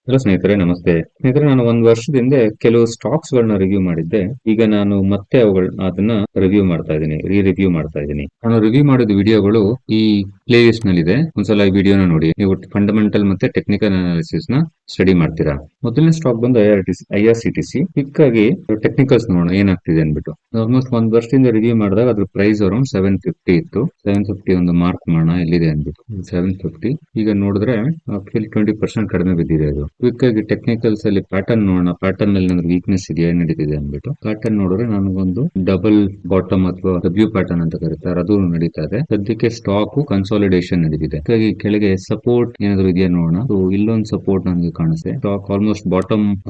Hello ಸ್ನೇಹಿತರೆ, ನಮಸ್ತೆ. ಸ್ನೇಹಿತರೆ, ನಾನು ಒಂದು ವರ್ಷದ ಹಿಂದೆ ಕೆಲವು ಸ್ಟಾಕ್ಸ್ ಗಳನ್ನ ರಿವ್ಯೂ ಮಾಡಿದ್ದೆ. ಈಗ ನಾನು ಮತ್ತೆ ಅದನ್ನ ರಿವ್ಯೂ ಮಾಡ್ತಾ ಇದ್ದೀನಿ, ರಿವ್ಯೂ ಮಾಡ್ತಾ ಇದ್ದೀನಿ. ನಾನು ರಿವ್ಯೂ ಮಾಡಿದ ವಿಡಿಯೋಗಳು ಈ ಪ್ಲೇ ಲಿಸ್ಟ್ ನಲ್ಲಿದೆ. ಒಂದ್ಸಲ ಈ ವಿಡಿಯೋನ ನೋಡಿ. ನೀವು ಫಂಡಮೆಂಟಲ್ ಮತ್ತೆ ಟೆಕ್ನಿಕಲ್ ಅನಾಲಿಸಿಸ್ ನ ಸ್ಟಡಿ ಮಾಡ್ತೀರಾ. ಮೊದಲನೇ ಸ್ಟಾಕ್ ಬಂದು IRCTC. ಕ್ವಿಕ್ ಆಗಿ ಟೆಕ್ನಿಕಲ್ಸ್ ನೋಡೋಣ ಏನಾಗ್ತಿದೆ ಅನ್ಬಿಟ್ಟು. ಆಲ್ಮೋಸ್ಟ್ ಒಂದ್ ವರ್ಷದಿಂದ ರಿವ್ಯೂ ಮಾಡಿದಾಗ ಅದ್ರ ಪ್ರೈಸ್ ಅರೌಂಡ್ 750 ಇತ್ತು. 750 ಒಂದು ಮಾರ್ಕ್ ಮಾಡೋಣ ಎಲ್ಲಿದೆ ಅನ್ಬಿಟ್ಟು. 750 ಈಗ ನೋಡಿದ್ರೆ 20% ಕಡಿಮೆ ಬಿದ್ದಿದೆ ಅದು. ಕ್ವಿಕ್ ಆಗಿ ಟೆಕ್ನಿಕಲ್ಸ್ ಅಲ್ಲಿ ಪ್ಯಾಟರ್ನ್ ನೋಡೋಣ. ಪ್ಯಾಟರ್ನ್ ಅಲ್ಲಿ ಏನಾದ್ರು ವೀಕ್ನೆಸ್ ಇದೆಯಾ, ಏನ್ ನಡೀತಿದೆ ಅನ್ಬಿಟ್ಟು. ಪ್ಯಾಟರ್ನ್ ನೋಡಿದ್ರೆ ನನಗೊಂದು ಡಬಲ್ ಬಾಟಮ್ ಅಥವಾ ಡಬ್ಲ್ಯೂ ಪ್ಯಾಟರ್ನ್ ಅಂತ ಕರೀತಾರೆ, ಅದು ನಡೀತಾ ಇದೆ. ಸದ್ಯಕ್ಕೆ ಸ್ಟಾಕ್ ಕನ್ಸಾಲಿಡೇಷನ್ ನಡೀತಿದೆ. ಹಾಗಾಗಿ ಕೆಳಗೆ ಸಪೋರ್ಟ್ ಏನಾದ್ರು ಇದೆಯಾ ನೋಡೋಣ. ಇಲ್ಲೊಂದು ಸಪೋರ್ಟ್ ನನಗೆ ಕಾಣಿಸುತ್ತೆ. ಸ್ಟಾಕ್ ಆಲ್ಮೋಸ್ಟ್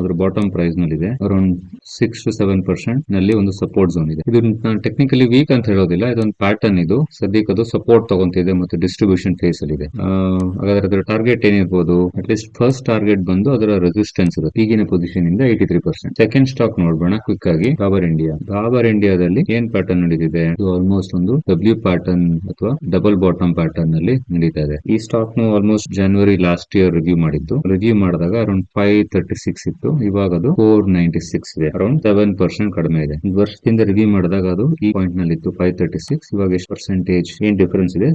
ಅದ್ರ ಬಾಟಮ್ ಪ್ರೈಸ್ ನಲ್ಲಿದೆ. ಅರೌಂಡ್ 6 to 7% ನಲ್ಲಿ ಒಂದು ಸಪೋರ್ಟ್ ಝೋನ್ ಇದೆ. ಇದು ಟೆಕ್ನಿಕಲಿ ವೀಕ್ ಅಂತ ಹೇಳೋದಿಲ್ಲ, ಇದೊಂದು ಪ್ಯಾಟರ್ನ್. ಇದು ಸದ್ಯಕ್ಕೆ ಅದು ಸಪೋರ್ಟ್ ತಗೊಂತಿದೆ ಮತ್ತೆ ಡಿಸ್ಟ್ರಿಬ್ಯೂಷನ್ ಫೇಸ್ ಅಲ್ಲಿ ಇದೆ. ಹಾಗಾದ್ರೆ ಅದರ ಟಾರ್ಗೆಟ್ ಏನಿರ್ಬೋದು? ಅಟ್ಲೀಸ್ಟ್ ಫಸ್ಟ್ ಟಾರ್ಗೆಟ್ ಬಂದು ಅದರ ರೆಸಿಸ್ಟೆನ್ಸ್ ಇರುತ್ತೆ. ಈಗಿನ ಪೊಸಿಷನ್ ಇಂದ 83%. ಸೆಕೆಂಡ್ ಸ್ಟಾಕ್ ನೋಡೋಣ ಕ್ವಿಕ್ ಆಗಿ. ಡಾಬರ್ ಇಂಡಿಯಾದಲ್ಲಿ ಏನ್ ಪ್ಯಾಟರ್ನ್ ನಡೀತಿದೆ? ಇದು ಆಲ್ಮೋಸ್ಟ್ ಒಂದು ಡಬ್ಲ್ಯೂ ಪ್ಯಾಟರ್ನ್ ಅಥವಾ ಡಬಲ್ ಬಾಟಮ್ ಪ್ಯಾಟರ್ನ್ ನಲ್ಲಿ ನಡೀತಾ ಇದೆ. ಈ ಸ್ಟಾಕ್ ನು ಆಲ್ಮೋಸ್ಟ್ ಜನವರಿ ಲಾಸ್ಟ್ ಇಯರ್ ರಿವ್ಯೂ ಮಾಡಿದಾಗ ಅರೌಂಡ್ 536 ಇತ್ತು. ಇವಾಗ ಅದು 496 ಇದೆ. ಅರೌಂಡ್ 7% ಕಡಿಮೆ ಇದೆ. ಒಂದು ವರ್ಷದಿಂದ ರಿವ್ಯೂ ಮಾಡಿದಾಗ ಅದು ಈ ಪಾಯಿಂಟ್ ನಲ್ಲಿ ಇತ್ತು 536. ಇವಾಗ ಎಷ್ಟು ಪರ್ಸೆಂಟೇಜ್ ಏನ್ ಡಿಫರೆನ್ಸ್ ಇದೆ?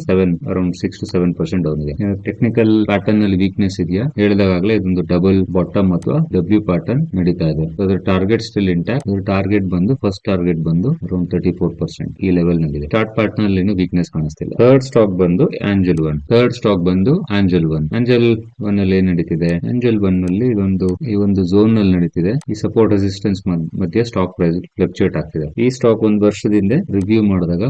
ಅರೌಂಡ್ 6 to 7% ಡೌನ್ ಇದೆ. ಟೆಕ್ನಿಕಲ್ ಪ್ಯಾಟರ್ನ್ ನಲ್ಲಿ ವೀಕ್ನೆಸ್ ಇದೆಯಾ? ಹೇಳಿದಾಗಲೇ ಇದೊಂದು ಡಬಲ್ ಬಾಟಮ್ ಅಥವಾ ಡಬ್ಲ್ಯೂ ಪ್ಯಾಟರ್ನ್ ನಡೀತಾ ಇದೆ. ಅದರ ಟಾರ್ಗೆಟ್ ಸ್ಟಿಲ್ ಇಂಟ್ಯಾಕ್ಟ್. ಟಾರ್ಗೆಟ್ ಬಂದು ಫಸ್ಟ್ ಟಾರ್ಗೆಟ್ ಬಂದು ಅರೌಂಡ್ 34% ಈ ಲೆವೆಲ್ ನಲ್ಲಿದೆ. ಸ್ಟಾರ್ಟ್ ಪ್ಯಾಟರ್ನ್ ಅಲ್ಲಿ ವೀಕ್ನೆಸ್ ಕಾಣಿಸ್ತಿಲ್ಲ. ಥರ್ಡ್ ಸ್ಟಾಕ್ ಬಂದು ಆಂಜಲ್ ಒನ್. ಆಂಜಲ್ ಒನ್ ಅಲ್ಲಿ ಏನ್ ನಡೀತಿದೆ? ಆಂಜಲ್ ಒನ್ ನಲ್ಲಿ ಈ ಒಂದು ಝೋನ್ ನಲ್ಲಿ ನಡೀತಿದೆ. ಈ ಸಪೋರ್ಟ್ ರೆಸಿಸ್ಟೆನ್ಸ್ ಮಧ್ಯೆ ಸ್ಟಾಕ್ ಪ್ರೈಸ್ ಫ್ಲಕ್ಚುಯೇಟ್ ಆಗ್ತಿದೆ. ಈ ಸ್ಟಾಕ್ ಒಂದು ವರ್ಷದಿಂದ ರಿವ್ಯೂ ಮಾಡಿದಾಗ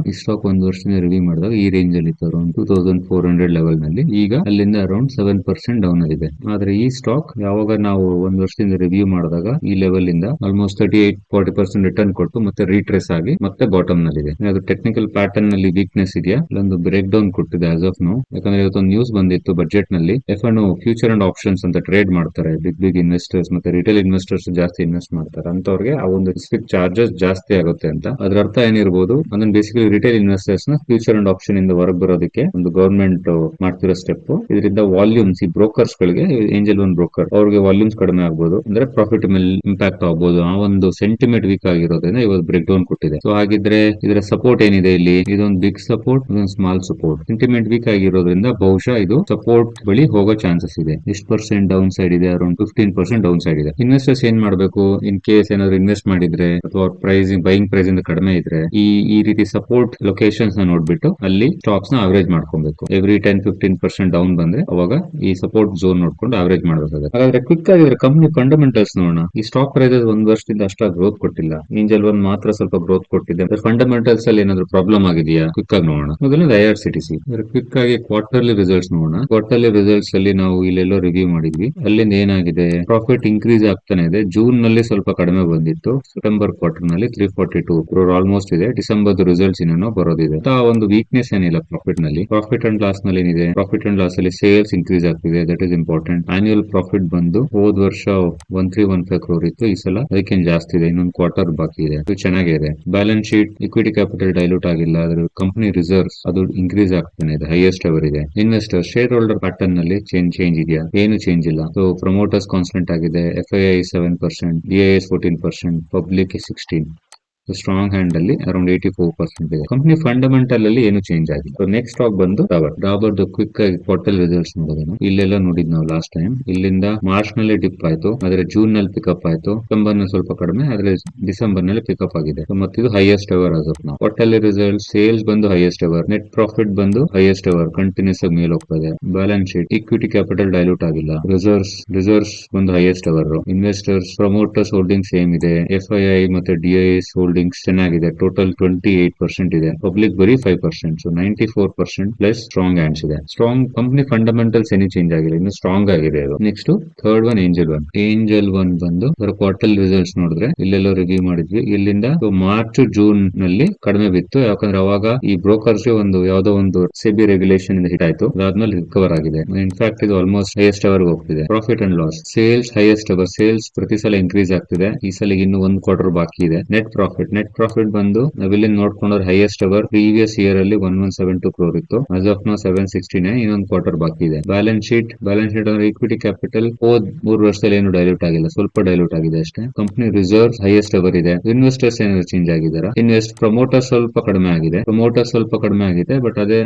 ಈ ರೇಂಜ್ ಅಲ್ಲಿ ಇತ್ತು, ಅರೌಂಡ್ 2400 ಲೆವೆಲ್ ನಲ್ಲಿ. ಈಗ ಅಲ್ಲಿಂದ ಅರೌಂಡ್ 7% ಡೌನ್ ಆಗಿದೆ. ಆದ್ರೆ ಈ ಸ್ಟಾಕ್ ಯಾವಾಗ ನಾವು ಒಂದು ವರ್ಷದಿಂದ ರಿವ್ಯೂ ಮಾಡಿದಾಗ ಈ ಲೆವೆಲ್ ಇಂದ ಆಲ್ಮೋಸ್ಟ್ 38-40% ರಿಟರ್ನ್ ಕೊಟ್ಟು ಮತ್ತೆ ರೀಟ್ರೇಸ್ ಆಗಿ ಮತ್ತೆ ಬಾಟಮ್ ನಲ್ಲಿದೆ. ಅದು ಟೆಕ್ನಿಕಲ್ ಪ್ಯಾಟರ್ನ್ ನಲ್ಲಿ ವೀಕ್ನೆಸ್ ಇದೆಯಾ? ಇಲ್ಲೊಂದು ಬ್ರೇಕ್ ಡೌನ್ ಕೊಟ್ಟಿದೆ ಆಸ್ ಆಫ್ ನೌ. ಯಾಕಂದ್ರೆ ಇವತ್ತೊಂದು ನ್ಯೂಸ್ ಬಂದಿತ್ತು ಬಜೆಟ್ ನಲ್ಲಿ. F&O ಫ್ಯೂಚರ್ ಅಂಡ್ ಆಪ್ಷನ್ಸ್ ಅಂತ ಟ್ರೇಡ್ ಮಾಡ್ತಾರೆ ಬಿಗ್ ಇನ್ವೆಸ್ಟರ್ಸ್ ಮತ್ತೆ ರಿಟೇಲ್ ಇನ್ವೆಸ್ಟರ್ಸ್ ಜಾಸ್ತಿ ಇನ್ವೆಸ್ಟ್ ಮಾಡ್ತಾರೆ ಅಂತವ್ರಿಗೆ ಆ ಒಂದು ಸ್ಪೆಸಿಫಿಕ್ ಚಾರ್ಜಸ್ ಜಾಸ್ತಿ ಆಗುತ್ತೆ ಅಂತ. ಅದ್ರ ಅರ್ಥ ಏನಿರ್ಬೋದು? ಅದನ್ನ ಬೇಸಿಕಲಿ ರಿಟೇಲ್ ಇನ್ವೆಸ್ಟರ್ಸ್ ನ ಫ್ಯೂಚರ್ ಅಂಡ್ ಆಪ್ಷನ್ ಇಂದ ಹೊರಗೆ ಬರೋದಕ್ಕೆ ಒಂದು ಗವರ್ಮೆಂಟ್ ಮಾಡ್ತಿರೋ ಸ್ಟೆಪ್. ಇದರಿಂದ ವಾಲ್ಯೂಮ್ಸ್ ಈ ಬ್ರೋಕರ್ಸ್ ಗಳಿಗೆ, ಏಂಜಲ್ ಒನ್ ಬ್ರೋಕರ್ ಅವ್ರಿಗೆ ವಾಲ್ಯೂಮ್ಸ್ ಕಡಿಮೆ ಆಗ್ಬೋದು, ಅಂದ್ರೆ ಪ್ರಾಫಿಟ್ ಮೇಲೆ ಇಂಪ್ಯಾಕ್ಟ್ ಆಗಬಹುದು. ಆ ಒಂದು ಸೆಂಟಿಮೆಂಟ್ ವೀಕ್ ಆಗಿರೋದ್ರಿಂದ ಇವತ್ತು ಬ್ರೇಕ್ ಡೌನ್ ಕೊಟ್ಟಿದೆ. ಸೊ ಹಾಗಿದ್ರೆ ಇದರ ಸಪೋರ್ಟ್ ಏನಿದೆ ಇಲ್ಲಿ? ಇದೊಂದು ಬಿಗ್ ಸಪೋರ್ಟ್, ಇದೊಂದು ಸ್ಮಾಲ್ ಸಪೋರ್ಟ್. ಸೆಂಟಿಮೆಂಟ್ ವೀಕ್ ಆಗಿರೋದ್ರಿಂದ ಬಹುಶಃ ಇದು ಸಪೋರ್ಟ್ ಬಳಿ ಹೋಗೋ ಚಾನ್ಸಸ್ ಇದೆ. ಎಷ್ಟು ಪರ್ಸೆಂಟ್ ಡೌನ್ ಸೈಡ್ ಇದೆ? ಅರೌಂಡ್ 15% ಡೌನ್ ಸೈಡ್ ಇದೆ. ಇನ್ವೆಸ್ಟರ್ಸ್ ಏನ್ ಮಾಡಬೇಕು? ಇನ್ ಕೇಸ್ ಏನಾದ್ರು ಇನ್ವೆಸ್ಟ್ ಮಾಡಿದ್ರೆ ಅಥವಾ ಬೈಯಿಂಗ್ ಪ್ರೈಸ್ ಇಂದ ಕಡಿಮೆ ಇದ್ರೆ ಈ ರೀತಿ ಸಪೋರ್ಟ್ ಲೊಕೇಶನ್ಸ್ ನ ನೋಡ್ಬಿಟ್ಟು ಅಲ್ಲಿ ಸ್ಟಾಕ್ಸ್ ನ ಅವರೇಜ್ ಮಾಡ್ಕೊಬೇಕು. ಎವ್ರಿ 10-15% ಡೌನ್ ಬಂದ್ರೆ ಅವಾಗ ಈ ಸಪೋರ್ಟ್ ಝೋನ್ ನೋಡ್ಕೊಂಡು ಅವರೇಜ್ ಮಾಡಬೇಕಾಗುತ್ತೆ. ಹಾಗಾದ್ರೆ ಕ್ವಿಕ್ ಆಗಿದ್ರೆ ಕಂಪನಿ ಫಂಡಮೆಂಟಲ್ಸ್ ನೋಡೋಣ. ಈ ಸ್ಟಾಕ್ ಪ್ರೈಸಸ್ ಒಂದು ವರ್ಷದಿಂದ ಅಷ್ಟಾಗಿ ಗ್ರೋತ್ ಕೊಟ್ಟಿಲ್ಲ. ಏಂಜಲ್ ಒನ್ ಮಾತ್ರ ಸ್ವಲ್ಪ ಗ್ರೋತ್ ಕೊಟ್ಟಿದೆ. ಫಂಡಮೆಂಟಲ್ಸ್ ಅಲ್ಲಿ ಏನಾದ್ರು ಪ್ರಾಬ್ಲಮ್ ಆಗಿದೆಯಾ? ಕ್ವಿಕ್ ಆಗಿ ನೋಡೋಣ. ಮೊದಲನೇದು IRCTC. ಕ್ವಿಕ್ ಆಗಿ ಕ್ವಾರ್ಟರ್ಲಿ ರಿಸಲ್ಟ್ಸ್ ನೋಡೋಣ. ಕ್ವಾರ್ಟರ್ಲಿ ರಿಸಲ್ಟ್ಸ್ ಅಲ್ಲಿ ನಾವು ಇಲ್ಲೆಲ್ಲೋ ರಿವ್ಯೂ ಮಾಡಿದ್ವಿ. ಅಲ್ಲಿಂದ ಏನಾಗಿದೆ? ಪ್ರಾಫಿಟ್ ಇನ್ಕ್ರೀಸ್ ಆಗ್ತಾನೆ ಇದೆ. ಜೂನ್ ನಲ್ಲಿ ಸ್ವಲ್ಪ ಕಡಿಮೆ ಬಂದಿತ್ತು. ಸೆಪ್ಟೆಂಬರ್ ಕ್ವಾರ್ಟರ್ ನಲ್ಲಿ 342 ಕ್ರೋರ್ ಆಲ್ಮೋಸ್ಟ್ ಇದೆ. ಡಿಸೆಂಬರ್ ರಿಸಲ್ಟ್ಸ್ ಇನ್ನೇನೋ ಬರೋದಿದೆ. ಒಂದು ವೀಕ್ನೆಸ್ ಏನಿಲ್ಲ ಪ್ರಾಫಿಟ್ ನಲ್ಲಿ. ಪ್ರಾಫಿಟ್ ಅಂಡ್ ಲಾಸ್ ನಲ್ಲಿ ಏನಿದೆ? ಪ್ರಾಫಿಟ್ ಅಂಡ್ ಲಾಸ್ ಅಲ್ಲಿ ಸೇಲ್ಸ್ ಇನ್ಕ್ರೀಸ್ ಆಗ್ತಿದೆ. That is important. Annual profit ಬಂದು ಹೋದ ವರ್ಷ 1315 ಕ್ರೋರ್ ಇತ್ತು. ಈ ಸಲ ಅದಕ್ಕೇನು ಜಾಸ್ತಿ ಇದೆ, ಇನ್ನೊಂದು ಕ್ವಾರ್ಟರ್ ಬಾಕಿ ಇದೆ. ಇದು ಚೆನ್ನಾಗಿದೆ. Balance sheet, equity capital dilute ಆಗಿಲ್ಲ. ಅದ್ರ ಕಂಪನಿ ರಿಸರ್ವ್ಸ್ ಅದು ಇನ್ಕ್ರೀಸ್ ಆಗ್ತಾನೆ ಇದೆ, ಹೈಯೆಸ್ಟ್ ಎವರ್ ಇದೆ. ಇನ್ವೆಸ್ಟರ್ ಶೇರ್ ಹೋಲ್ಡರ್ ಪ್ಯಾಟರ್ನ್ ನಲ್ಲಿ ಚೇಂಜ್ ಇದೆಯಾ? ಏನು ಚೇಂಜ್ ಇಲ್ಲ. ಸೊ ಪ್ರಮೋಟರ್ಸ್ ಕಾನ್ಸ್ಟೆಂಟ್ ಆಗಿದೆ. FII 7%, DIS 14%, public 16. Strong hand ಅಲ್ಲಿ ಅರೌಂಡ್ 84% ಇದೆ. ಕಂಪನಿ ಫಂಡಮೆಂಟಲ್ ಅಲ್ಲಿ ಏನು ಚೇಂಜ್ ಆಗಿಲ್ಲ. ನೆಕ್ಸ್ಟ್ ಸ್ಟಾಕ್ ಬಂದು ಡಾಬರ್ ಕ್ವಿಕ್ ಆಗಿ ಕ್ವಾರ್ಟರ್ ರಿಸಲ್ಟ್ಸ್ ನೋಡೋಣ. ಇಲ್ಲೆಲ್ಲ ನೋಡಿದ್ ನಾವು ಲಾಸ್ಟ್ ಟೈಮ್. ಇಲ್ಲಿಂದ ಮಾರ್ಚ್ ನಲ್ಲಿ ಡಿಪ್ ಆಯ್ತು, ಆದ್ರೆ ಜೂನ್ ನಲ್ಲಿ ಪಿಕಪ್ ಆಯ್ತು. ಸೆಪ್ಟೆಂಬರ್ ನಲ್ಲಿ ಸ್ವಲ್ಪ ಕಡಿಮೆ, ಆದ್ರೆ ಡಿಸೆಂಬರ್ ನಲ್ಲಿ ಪಿಕಪ್ ಆಗಿದೆ. ಮತ್ತೆ ಇದು ಹೈಯೆಸ್ಟ್ ಎವರ್ ಆಸ್ ಆಫ್ ನಾವು. ಕ್ವಾರ್ಟರ್ಲಿ ರಿಸಲ್ಟ್, ಸೇಲ್ಸ್ ಬಂದು ಹೈಯೆಸ್ಟ್ ಎವರ್, ನೆಟ್ ಪ್ರಾಫಿಟ್ ಬಂದು ಹೈಯೆಸ್ಟ್ ಎವರ್, ಕಂಟಿನ್ಯೂಸ್ ಆಗಿ ಮೇಲೆ ಹೋಗ್ತಾ ಇದೆ. Balance sheet, equity capital dilute ಆಗಿಲ್ಲ. ರಿಸರ್ವ್ಸ್ ಬಂದು highest ever. Investors promoters holding same ಇದೆ. FII ಮತ್ತೆ DIS ಹೋಲ್ಡಿಂಗ್ಸ್ ಚೆನ್ನಾಗಿದೆ. ಟೋಟಲ್ 28% ಇದೆ. ಪಬ್ಲಿಕ್ ಬರೀ 5%. ಸೊ 94% ಪ್ಲಸ್ ಸ್ಟ್ರಾಂಗ್ ಹ್ಯಾಂಡ್ಸ್ ಇದೆ. ಸ್ಟ್ರಾಂಗ್ ಕಂಪನಿ ಫಂಡಮೆಂಟಲ್ಸ್ ಏನು ಚೇಂಜ್ ಆಗಿಲ್ಲ, ಇನ್ನು ಸ್ಟ್ರಾಂಗ್ ಆಗಿದೆ ಅದು. Next third one angel one ಬಂದು ಕ್ವಾರ್ಟರ್ ರಿಸಲ್ಟ್ಸ್ ನೋಡಿದ್ರೆ ಇಲ್ಲೆಲ್ಲೋ ರಿವ್ಯೂ ಮಾಡಿದ್ವಿ. ಇಲ್ಲಿಂದ ಮಾರ್ಚ್ ಜೂನ್ ನಲ್ಲಿ ಕಡಿಮೆ ಬಿತ್ತು. ಯಾಕಂದ್ರೆ ಅವಾಗ ಈ ಬ್ರೋಕರ್ಸ್ ಯಾವ್ದೋ ಒಂದು ಸೆಬಿ ರೆಗ್ಯುಲೇಷನ್ ಇಂದ ಹಿಟ್ ಆಯ್ತು. ಅದಾದ್ಮೇಲೆ ರಿಕವರ್ ಆಗಿದೆ. ಇನ್ಫ್ಯಾಕ್ಟ್ ಇದು ಆಲ್ಮೋಸ್ಟ್ ಹೈಯೆಸ್ಟ್ ಎವರ್ ಹೋಗ್ತಿದೆ. Profit and loss, sales highest ever. Sales ಪ್ರತಿ ಸಲ ಇನ್ಕ್ರೀಸ್ ಆಗ್ತಿದೆ. ಈ ಸಲ ಇನ್ನು ಒಂದು ಕ್ವಾರ್ಟರ್ ಬಾಕಿ ಇದೆ. ನೆಟ್ ಪ್ರಾಫಿಟ್ ಪ್ರಾಫಿಟ್ ಬಂದು ನಾವಿಲ್ಲಿ ನೋಡ್ಕೊಂಡ್ರೆ ಹೈಯೆಸ್ಟ್ ಅವರ್ ಪ್ರೀವಿಯಸ್ ಇಯರ್ ಅಲ್ಲಿ 1172 ಕ್ರೋರ್ ಇತ್ತು. ಆಸ್ ಆಫ್ ನೌ 769, ಇನ್ನೊಂದು ಕ್ವಾರ್ಟರ್ ಬಾಕಿ ಇದೆ. ಬ್ಯಾಲೆನ್ಸ್ ಶೀಟ್ ಅಂದ್ರೆ ಈಕ್ವಿಟಿ ಕ್ಯಾಪಿಟಲ್ ಹೋದ್ 3 ವರ್ಷದಲ್ಲಿ ಏನು ಡೈಲ್ಯೂಟ್ ಆಗಿಲ್ಲ, ಸ್ವಲ್ಪ ಡೈಲ್ಯೂಟ್ ಆಗಿದೆ ಅಷ್ಟೇ. ಕಂಪನಿ ರಿಸರ್ವ್ ಹೈಯೆಸ್ಟ್ ಅವರ್ ಇದೆ. ಇನ್ವೆಸ್ಟರ್ಸ್ ಏನಾದ್ರು ಚೇಂಜ್ ಆಗಿದ್ದಾರೆ? ಪ್ರಮೋಟರ್ ಸ್ವಲ್ಪ ಕಡಿಮೆ ಆಗಿದೆ, ಬಟ್ ಅದೇ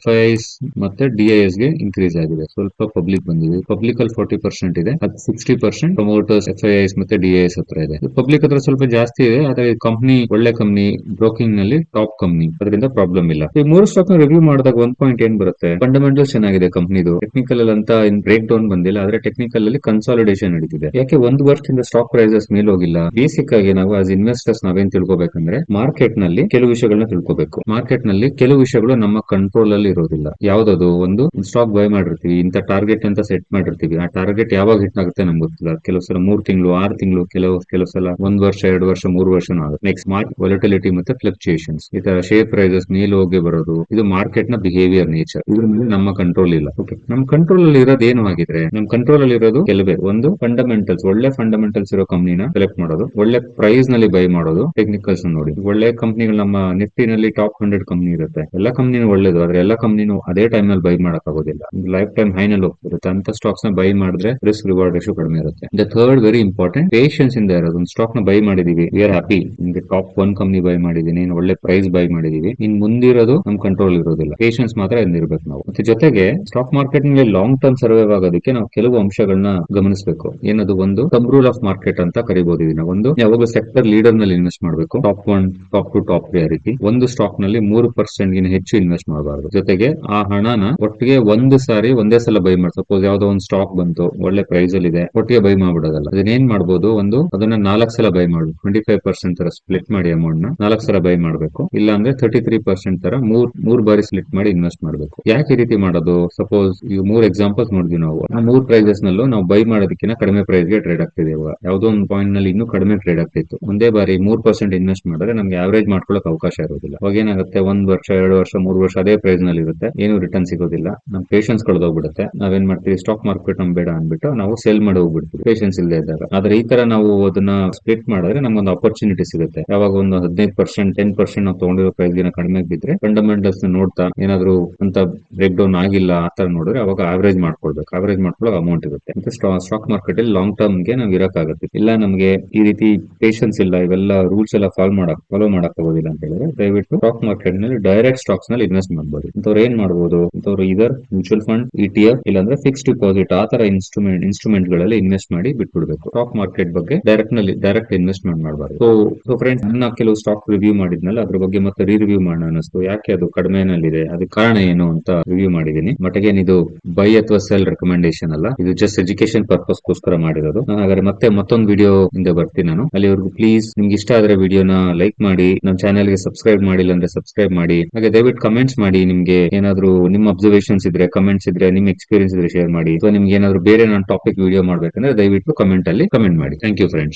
FIIs ಮತ್ತೆ DIS ಗೆ ಇನ್ಕ್ರೀಸ್ ಆಗಿದೆ. ಸ್ವಲ್ಪ ಪಬ್ಲಿಕ್ ಬಂದಿದೆ. ಪಬ್ಲಿಕ್ ಅಲ್ಲಿ 40% ಇದೆ, ಅದು 60% ಪ್ರಮೋಟರ್ಸ್ FIIs ಮತ್ತೆ DIS ಹತ್ರ ಇದೆ. ಪಬ್ಲಿಕ್ ಹತ್ರ ಸ್ವಲ್ಪ ಜಾಸ್ತಿ ಇದೆ, ಆದ್ರೆ ಕಂಪನಿ ಒಳ್ಳೆ ಕಂಪನಿ, ಬ್ರೋಕಿಂಗ್ ನಲ್ಲಿ ಟಾಪ್ ಕಂಪನಿ, ಅದರಿಂದ ಪ್ರಾಬ್ಲಮ್ ಇಲ್ಲ. ಈ 3 ಸ್ಟಾಕ್ ನ ರಿವ್ಯೂ ಮಾಡಿದಾಗ ಒಂದ್ ಪಾಯಿಂಟ್ ಏನ್ ಬರುತ್ತೆ, ಫಂಡಮೆಂಟಲ್ ಚೆನ್ನಾಗಿದೆ ಕಂಪನಿದು. ಟೆಕ್ನಿಕಲ್ ಅಲ್ಲಿ ಅಂತ ಬ್ರೇಕ್ ಡೌನ್ ಬಂದಿಲ್ಲ, ಆದ್ರೆ ಟೆಕ್ನಿಕಲ್ ಅಲ್ಲಿ ಕನ್ಸಾಲಿಡೇಷನ್ ನಡೀತಿದೆ. ಯಾಕೆ ಒಂದು ವರ್ಷದಿಂದ ಸ್ಟಾಕ್ ಪ್ರೈಸಸ್ ಮೇಲೆ ಹೋಗಿಲ್ಲ? ಬೇಸಿಕ್ ಆಗಿ ನಾವು ಆಸ್ ಇನ್ವೆಸ್ಟರ್ಸ್ ನಾವೇನ್ ತಿಳ್ಕೊಬೇಕಂದ್ರೆ, ಮಾರ್ಕೆಟ್ ನಲ್ಲಿ ಕೆಲವು ವಿಷಯಗಳನ್ನ ತಿಳ್ಕೊಬೇಕು. ಮಾರ್ಕೆಟ್ ನಲ್ಲಿ ಕೆಲವು ವಿಷಯಗಳು ನಮ್ಮ ಕಂಟ್ರೋಲ್ ಅಲ್ಲಿ ಇರೋದಿಲ್ಲ. ಯಾವ್ದದು? ಒಂದು ಸ್ಟಾಕ್ ಬೈ ಮಾಡಿರ್ತೀವಿ, ಇಂತ ಟಾರ್ಗೆಟ್ ಅಂತ ಸೆಟ್ ಮಾಡಿರ್ತೀವಿ. ಆ ಟಾರ್ಗೆಟ್ ಯಾವಾಗ ಹಿಟ್ ಆಗುತ್ತೆ ನಮ್ಗೆ ಗೊತ್ತಿಲ್ಲ. ಕೆಲವು ಸಲ 3 ತಿಂಗಳು, 6 ತಿಂಗಳು, ಕೆಲವು ಸಲ 1 ವರ್ಷ, 2 ವರ್ಷ, 3 ವರ್ಷ ಆಗುತ್ತೆ. ನೆಕ್ಸ್ಟ್ ವಾಲಟಿಲಿಟಿ ಮತ್ತೆ ಫ್ಲಕ್ಚುಯೇಷನ್ಸ್, ಈ ತರ ಶೇರ್ ಪ್ರೈಸಸ್ ಮೇಲೆ ಹೋಗಿ ಬರೋದು, ಇದು ಮಾರ್ಕೆಟ್ ನ ಬಿಹೇವಿಯರ್ ನೇಚರ್. ಇದ್ರ ಮೇಲೆ ನಮ್ಮ ಕಂಟ್ರೋಲ್ ಇಲ್ಲ. ಓಕೆ, ನಮ್ಮ ಕಂಟ್ರೋಲ್ ಅಲ್ಲಿ ಇರೋದು ಏನು ಆಗಿದ್ರೆ, ನಮ್ಮ ಕಂಟ್ರೋಲ್ ಅಲ್ಲಿ ಇರೋದು ಕೆಲವೇ. ಒಂದು ಫಂಡಮೆಂಟಲ್ಸ್, ಒಳ್ಳೆ ಫಂಡಮೆಂಟಲ್ಸ್ ಇರೋ ಕಂಪನಿನ ಸೆಲೆಕ್ಟ್ ಮಾಡೋದು, ಒಳ್ಳೆ ಪ್ರೈಸ್ ನಲ್ಲಿ ಬೈ ಮಾಡೋದು, ಟೆಕ್ನಿಕಲ್ಸ್ ನೋಡಿ. ಒಳ್ಳೆ ಕಂಪನಿಗಳು ನಮ್ಮ ನಿಫ್ಟಿನಲ್ಲಿ ಟಾಪ್ 100 ಕಂಪನಿ ಇರುತ್ತೆ. ಎಲ್ಲ ಕಂಪನಿನೂ ಒಳ್ಳೇದು, ಆದ್ರೆ ಎಲ್ಲ ಕಂಪನಿನೂ ಅದೇ ಟೈಮ್ ನಲ್ಲಿ ಬೈ ಮಾಡಕ್ ಆಗೋದಿಲ್ಲ. ಲೈಫ್ ಟೈಮ್ ಹೈ ನಲ್ಲಿ ಹೋಗ್ತಿರುತ್ತೆ. ಅಂತ ಸ್ಟಾಕ್ಸ್ ನ ಬೈ ಮಾಡಿದ್ರೆ ರಿಸ್ಕ್ ರಿವಾರ್ಡ್ ರೇಷಿಯೋ ಕಡಿಮೆ ಇರುತ್ತೆ. The third very important, patience ಇಂದ ಇರೋದು. ಒಂದು ಸ್ಟಾಕ್ ನ ಬೈ ಮಾಡಿದೀವಿ, ವಿ ಆರ್ ಹ್ಯಾಪಿ, ನಿಮ್ಗೆ ಟಾಪ್ 1 ಕಂಪನಿ ಬೈ ಮಾಡಿದೀನಿ, ಒಳ್ಳೆ ಪ್ರೈಸ್ ಬೈ ಮಾಡಿದೀವಿ, ಇನ್ ಮುಂದಿರೋದು ನಮ್ ಕಂಟ್ರೋಲ್ ಇರೋದಿಲ್ಲ. ಪೇಷನ್ಸ್ ಮಾತ್ರ ಇರ್ಬೇಕು ನಾವು. ಮತ್ತೆ ಜೊತೆಗೆ ಸ್ಟಾಕ್ ಮಾರ್ಕೆಟ್ ನಲ್ಲಿ ಲಾಂಗ್ ಟರ್ಮ್ ಸರ್ವೈವ್ ಆಗೋದಕ್ಕೆ ನಾವು ಕೆಲವು ಅಂಶಗಳನ್ನ ಗಮನಿಸಬೇಕು. ಏನದು? ಒಂದು ಸಬ್ ರೂಲ್ ಆಫ್ ಮಾರ್ಕೆಟ್ ಅಂತ ಕರಿಬಹುದು ಇದನ್ನ. ಒಂದು, ಯಾವಾಗಲೂ ಸೆಕ್ಟರ್ ಲೀಡರ್ ನಲ್ಲಿ ಇನ್ವೆಸ್ಟ್ ಮಾಡಬೇಕು. ಟಾಪ್ 1, ಟಾಪ್ 2, ಟಾಪ್ 3 ರೀತಿ. ಒಂದು ಸ್ಟಾಕ್ ನಲ್ಲಿ 3% ಗಿನ ಹೆಚ್ಚು ಇನ್ವೆಸ್ಟ್ ಮಾಡಬಾರದು. ಜೊತೆಗೆ ಆ ಹಣನ ಒಟ್ಟಿಗೆ ಒಂದೇ ಸಲ ಬೈ ಮಾಡಿ. ಸಪೋಸ್ ಯಾವ್ದೋ ಒಂದು ಸ್ಟಾಕ್ ಬಂತು, ಒಳ್ಳೆ ಪ್ರೈಸ್ ಅಲ್ಲಿ ಇದೆ, ಒಟ್ಟಿಗೆ ಬೈ ಮಾಡ್ಬಿಡೋದಲ್ಲ. ಅದನ್ನೇನ್ ಮಾಡ್ಬೋದು, ಅದನ್ನ 4 ಸಲ ಬೈ ಮಾಡಿ, 25% ತರ ಸ್ಪ್ಲಿಟ್ ಮಾಡಿ ಅಮೌಂಟ್ ನ 4 ಸಲ ಬೈ ಮಾಡಬೇಕು. ಇಲ್ಲ ಅಂದ್ರೆ 33% ತರ ಮೂರ್ ಬಾರಿ ಸ್ಪ್ಲಿಟ್ ಮಾಡಿ ಇನ್ವೆಸ್ಟ್ ಮಾಡಬೇಕು. ಯಾಕೆ ಈ ರೀತಿ ಮಾಡೋದು? ಸಪೋಸ್ ಈಗ 3 ಎಕ್ಸಾಂಪಲ್ಸ್ ನೋಡಿದ್ವಿ ನಾವು. ಆ 3 ಪ್ರೈಸಸ್ ನಲ್ಲೂ ನಾವು ಬೈ ಮಾಡೋದಕ್ಕಿಂತ ಕಡಿಮೆ ಪ್ರೈಸ್ ಗೆ ಟ್ರೇಡ್ ಆಗ್ತಿದೆ. ಯಾವ್ದೋ ಒಂದು ಪಾಯಿಂಟ್ ನಲ್ಲಿ ಇನ್ನೂ ಕಡಿಮೆ ಟ್ರೇಡ್ ಆಗ್ತಿತ್ತು. ಒಂದೇ ಬಾರಿ 3% ಇನ್ವೆಸ್ಟ್ ಮಾಡಿದ್ರೆ ನಮ್ಗೆ ಆವರೇಜ್ ಮಾಡ್ಕೊಳ್ಳೋಕೆ ಅವಕಾಶ ಇರೋದಿಲ್ಲ. ಅವಾಗ ಏನಾಗುತ್ತೆ, 1 ವರ್ಷ, 2 ವರ್ಷ, 3 ವರ್ಷ ಅದೇ ಪ್ರೈಸ್ ನಲ್ಲಿ ಇರುತ್ತೆ, ಏನು ರಿಟರ್ನ್ ಸಿಗೋದಿಲ್ಲ. ನಮ್ ಪೇಷನ್ಸ್ ಕಳೆದೋಗ್ಬಿಡುತ್ತೆ. ನಾವೇನ್ ಮಾಡ್ತೀವಿ, ಸ್ಟಾಕ್ ಮಾರ್ಕೆಟ್ ನಮ್ ಬೇಡ ಅನ್ಬಿಟ್ಟು ನಾವು ಸೆಲ್ ಮಾಡಿ ಹೋಗ್ಬಿಡ್ತೀವಿ, ಪೇಷನ್ಸ್ ಇಲ್ಲದೆ ಇದ್ದಾಗ. ಆದ್ರೆ ಈ ತರ ನಾವು ಅದನ್ನ ಸ್ಪ್ಲಿಟ್ ಮಾಡಿದ್ರೆ ನಮ್ಗೊಂದು ಅಪರ್ಚುನಿಟಿ ಸಿಗುತ್ತೆ. ಯಾವಾಗ ಒಂದು 15%, 10% ನಾವು ತಗೊಂಡಿರೋ ಪ್ರೈಸ್ ಗಿನ ಕಡಿಮೆ ಬಿದ್ರೆ, ಫಂಡಮೆಂಟಲ್ಸ್ ನೋಡ್ತಾ ಏನಾದ್ರು ಅಂತ ಬ್ರೇಕ್ ಡೌನ್ ಆಗಿಲ್ಲ ಆ ತರ ನೋಡಿದ್ರೆ ಅವಾಗ ಆವರೇಜ್ ಮಾಡ್ಕೊಳ್ಬೇಕು. ಆವರೇಜ್ ಮಾಡ್ಕೊಳ್ಳೋ ಅಮೌಂಟ್ ಇರುತ್ತೆ. ಮತ್ತೆ ಸ್ಟಾಕ್ ಮಾರ್ಕೆಟ್ ಅಲ್ಲಿ ಲಾಂಗ್ ಟರ್ಮ್ ಗೆ ನಾವು ಇರಕ್ಕಾಗುತ್ತೆ. ಇಲ್ಲ ನಮಗೆ ಈ ರೀತಿ ಪೇಷನ್ಸ್ ಇಲ್ಲ, ಇವೆಲ್ಲ ರೂಲ್ಸ್ ಎಲ್ಲ ಫಾಲೋ ಮಾಡಕ್ ಆಗೋದಿಲ್ಲ ಅಂತ ಹೇಳಿದ್ರೆ, ದಯವಿಟ್ಟು ಸ್ಟಾಕ್ ಮಾರ್ಕೆಟ್ ನಲ್ಲಿ ಡೈರೆಕ್ಟ್ ಸ್ಟಾಕ್ಸ್ ನಲ್ಲಿ ಇನ್ವೆಸ್ಟ್ ಮಾಡಬಹುದು. ಇಂಥವ್ರು ಏನ್ ಮಾಡಬಹುದು, ಇಂಥವ್ರು ಇದರ್ ಮ್ಯೂಚುವಲ್ ಫಂಡ್, ETF, ಇಲ್ಲಾಂದ್ರೆ ಫಿಕ್ಸ್ಡ್ ಡಿಪಾಸಿಟ್, ಆ ತರ ಇನ್ಸ್ಟ್ರೂಮೆಂಟ್ ಗಳಲ್ಲಿ ಇನ್ವೆಸ್ಟ್ ಮಾಡಿ ಬಿಟ್ಬಿಡ್ಬೇಕು. ಸ್ಟಾಕ್ ಮಾರ್ಕೆಟ್ ಬಗ್ಗೆ ಡೈರೆಕ್ಟ್ ಇನ್ವೆಸ್ಟ್ಮೆಂಟ್ ಮಾಡಬಾರ್ದು. ಸೊ ಫ್ರೆಂಡ್ಸ್, ನನ್ನ ಕೆಲವು ಸ್ಟಾಕ್ ರಿವ್ಯೂ ಮಾಡಿದ್ನಲ್ಲ, ಅದ್ರ ಬಗ್ಗೆ ಮತ್ತೆ ರಿವ್ಯೂ ಮಾಡೋಣ ಅನಿಸ್ತು. ಯಾಕೆ ಅದು ಕಡಿಮೆನಲ್ಲಿದೆ, ಅದಕ್ಕೆ ಕಾರಣ ಏನು ಅಂತ ರಿವ್ಯೂ ಮಾಡಿದೀನಿ. ಬಟ್ ಅಗೇನ್, ಇದು ಬೈ ಅಥವಾ ಸೆಲ್ ರೆಕಮೆಂಡೇಶನ್ ಅಲ್ಲ, ಇದು ಜಸ್ಟ್ ಎಜುಕೇಶನ್ ಪರ್ಪಸ್ ಗೋಸ್ಕರ ಮಾಡಿರೋದು. ಹಾಗಾದ್ರೆ ಮತ್ತೊಂದು ವಿಡಿಯೋ ಇಂದ ಬರ್ತೀನಿ ನಾನು. ಅಲ್ಲಿವರೆಗೂ ಪ್ಲೀಸ್ ನಿಮ್ಗೆ ಇಷ್ಟ ಆದ್ರೆ ವಿಡಿಯೋನ ಲೈಕ್ ಮಾಡಿ, ನಮ್ಮ ಚಾನೆಲ್ ಗೆ ಸಬ್ಸ್ಕ್ರೈಬ್ ಮಾಡಿಲ್ಲ ಅಂದ್ರೆ ಸಬ್ಸ್ಕ್ರೈಬ್ ಮಾಡಿ. ಹಾಗೆ ದಯವಿಟ್ಟು ಕಮೆಂಟ್ಸ್ ಮಾಡಿ, ನಿಮ್ಗೆ ಏನಾದ್ರು ನಿಮ್ಮ ಅಬ್ಸರ್ವೇಷನ್ಸ್ ಇದ್ರೆ, ಕಮೆಂಟ್ಸ್ ಇದ್ರೆ, ನಿಮ್ ಎಕ್ಸ್ಪೀರಿಯನ್ಸ್ ಇದ್ರೆ ಶೇರ್ ಮಾಡಿ. ಅಥವಾ ನಿಮ್ಗೆ ಏನಾದ್ರು ಬೇರೆ ನಾನು ಟಾಪಿಕ್ ವಿಡಿಯೋ ಮಾಡ್ಬೇಕಂದ್ರೆ ದಯವಿಟ್ಟು ಕಮೆಂಟ್ ಅಲ್ಲಿ ಕಮೆಂಟ್ ಮಾಡಿ. Thank you friends.